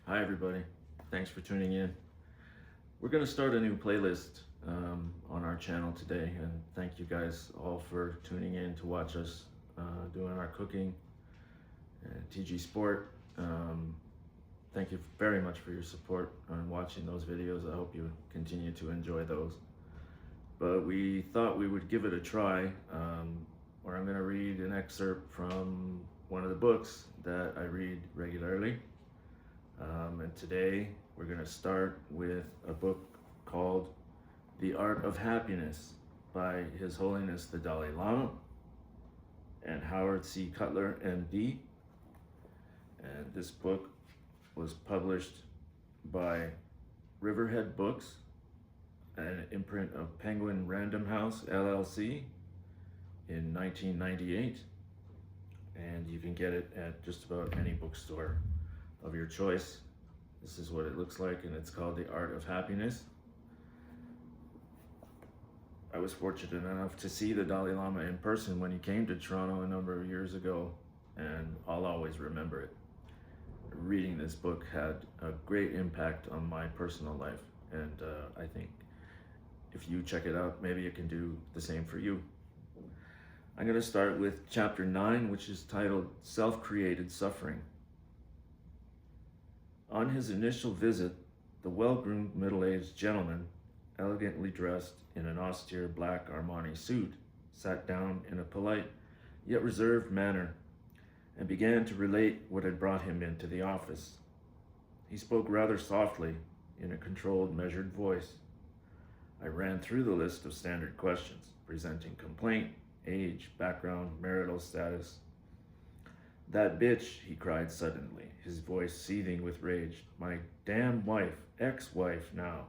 Hi everybody, thanks for tuning in. We're going to start a new playlist on our channel today, and thank you guys all for tuning in to watch us doing our cooking and TG Sport. Thank you very much for your support on watching those videos. I hope you continue to enjoy those. But we thought we would give it a try, where I'm going to read an excerpt from one of the books that I read regularly. And today we're going to start with a book called The Art of Happiness by His Holiness the Dalai Lama and Howard C. Cutler, MD. And this book was published by Riverhead Books, an imprint of Penguin Random House, LLC, in 1998. And you can get it at just about any bookstore of your choice. This is what it looks like, and it's called The Art of Happiness. I was fortunate enough to see the Dalai Lama in person when he came to Toronto a number of years ago, and I'll always remember it. Reading this book had a great impact on my personal life, and I think if you check it out, maybe it can do the same for you. I'm going to start with chapter 9, which is titled Self-Created Suffering. On his initial visit, the well-groomed middle-aged gentleman, elegantly dressed in an austere black Armani suit, sat down in a polite yet reserved manner and began to relate what had brought him into the office. He spoke rather softly, in a controlled, measured voice. I ran through the list of standard questions, presenting complaint, age, background, marital status. That bitch, he cried suddenly, his voice seething with rage. My damn wife, ex-wife now.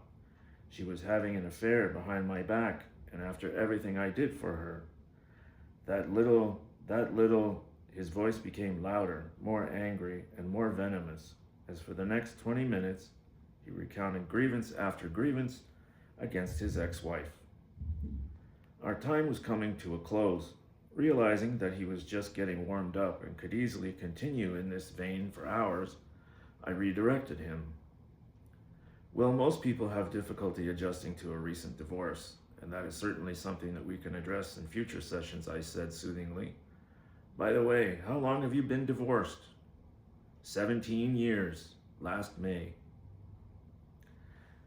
She was having an affair behind my back, and after everything I did for her. That little, his voice became louder, more angry, and more venomous, as for the next 20 minutes, he recounted grievance after grievance against his ex-wife. Our time was coming to a close. Realizing that he was just getting warmed up and could easily continue in this vein for hours, I redirected him. Well, most people have difficulty adjusting to a recent divorce, and that is certainly something that we can address in future sessions, I said soothingly. By the way, how long have you been divorced? 17 years, last May.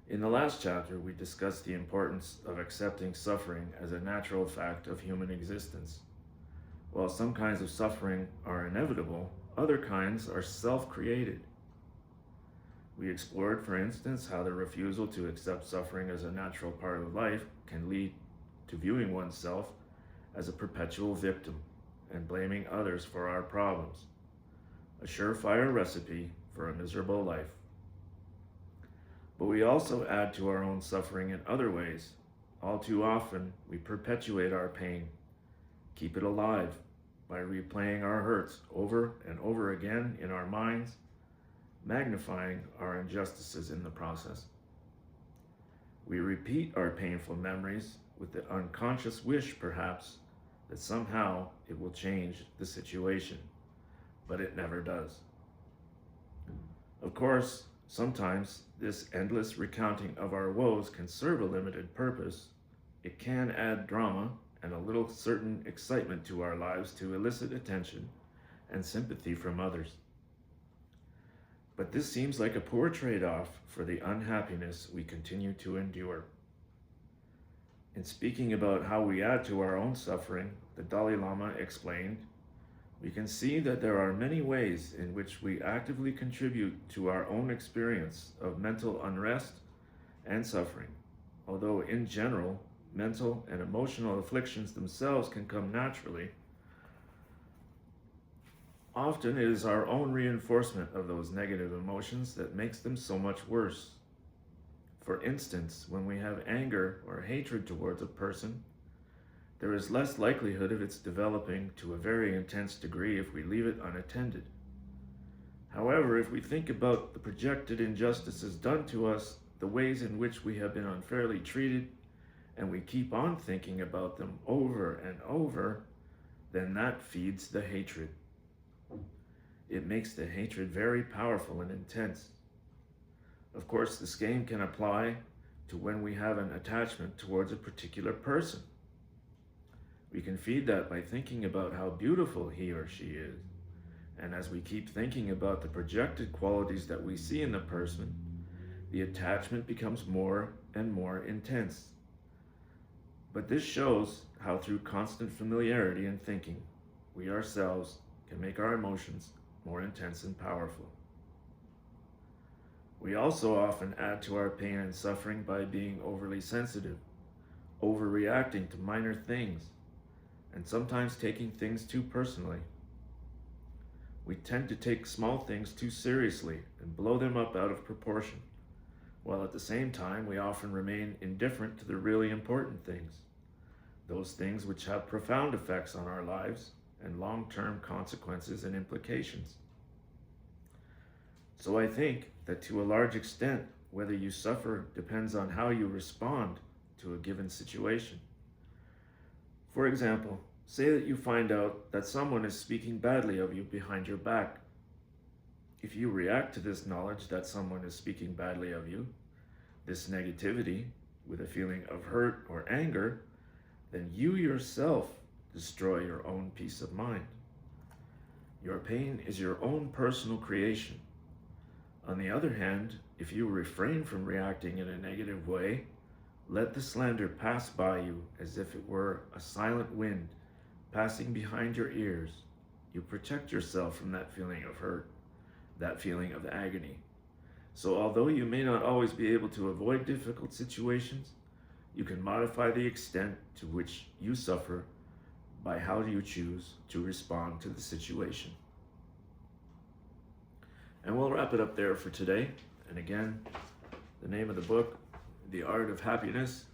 In the last chapter, we discussed the importance of accepting suffering as a natural fact of human existence. While some kinds of suffering are inevitable, other kinds are self-created. We explored, for instance, how the refusal to accept suffering as a natural part of life can lead to viewing oneself as a perpetual victim and blaming others for our problems, a surefire recipe for a miserable life. But we also add to our own suffering in other ways. All too often, we perpetuate our pain, keep it alive by replaying our hurts over and over again in our minds, magnifying our injustices in the process. We repeat our painful memories with the unconscious wish, perhaps, that somehow it will change the situation, but it never does. Of course, sometimes this endless recounting of our woes can serve a limited purpose. It can add drama and a little certain excitement to our lives to elicit attention and sympathy from others. But this seems like a poor trade-off for the unhappiness we continue to endure. In speaking about how we add to our own suffering, the Dalai Lama explained, we can see that there are many ways in which we actively contribute to our own experience of mental unrest and suffering, although in general, mental and emotional afflictions themselves can come naturally. Often it is our own reinforcement of those negative emotions that makes them so much worse. For instance, when we have anger or hatred towards a person, there is less likelihood of its developing to a very intense degree if we leave it unattended. However, if we think about the projected injustices done to us, the ways in which we have been unfairly treated, and we keep on thinking about them over and over, then that feeds the hatred. It makes the hatred very powerful and intense. Of course, the same can apply to when we have an attachment towards a particular person. We can feed that by thinking about how beautiful he or she is. And as we keep thinking about the projected qualities that we see in the person, the attachment becomes more and more intense. But this shows how through constant familiarity and thinking, we ourselves can make our emotions more intense and powerful. We also often add to our pain and suffering by being overly sensitive, overreacting to minor things, and sometimes taking things too personally. We tend to take small things too seriously and blow them up out of proportion, while at the same time we often remain indifferent to the really important things, those things which have profound effects on our lives and long-term consequences and implications. So I think that to a large extent, whether you suffer depends on how you respond to a given situation. For example, say that you find out that someone is speaking badly of you behind your back. If you react to this knowledge that someone is speaking badly of you, this negativity, with a feeling of hurt or anger, then you yourself destroy your own peace of mind. Your pain is your own personal creation. On the other hand, if you refrain from reacting in a negative way, let the slander pass by you as if it were a silent wind passing behind your ears. You protect yourself from that feeling of hurt, that feeling of agony. So although you may not always be able to avoid difficult situations, you can modify the extent to which you suffer by how you choose to respond to the situation. And we'll wrap it up there for today. And again, the name of the book, The Art of Happiness,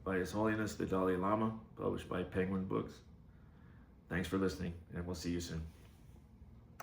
by His Holiness the Dalai Lama, published by Penguin Books. Thanks for listening, and we'll see you soon.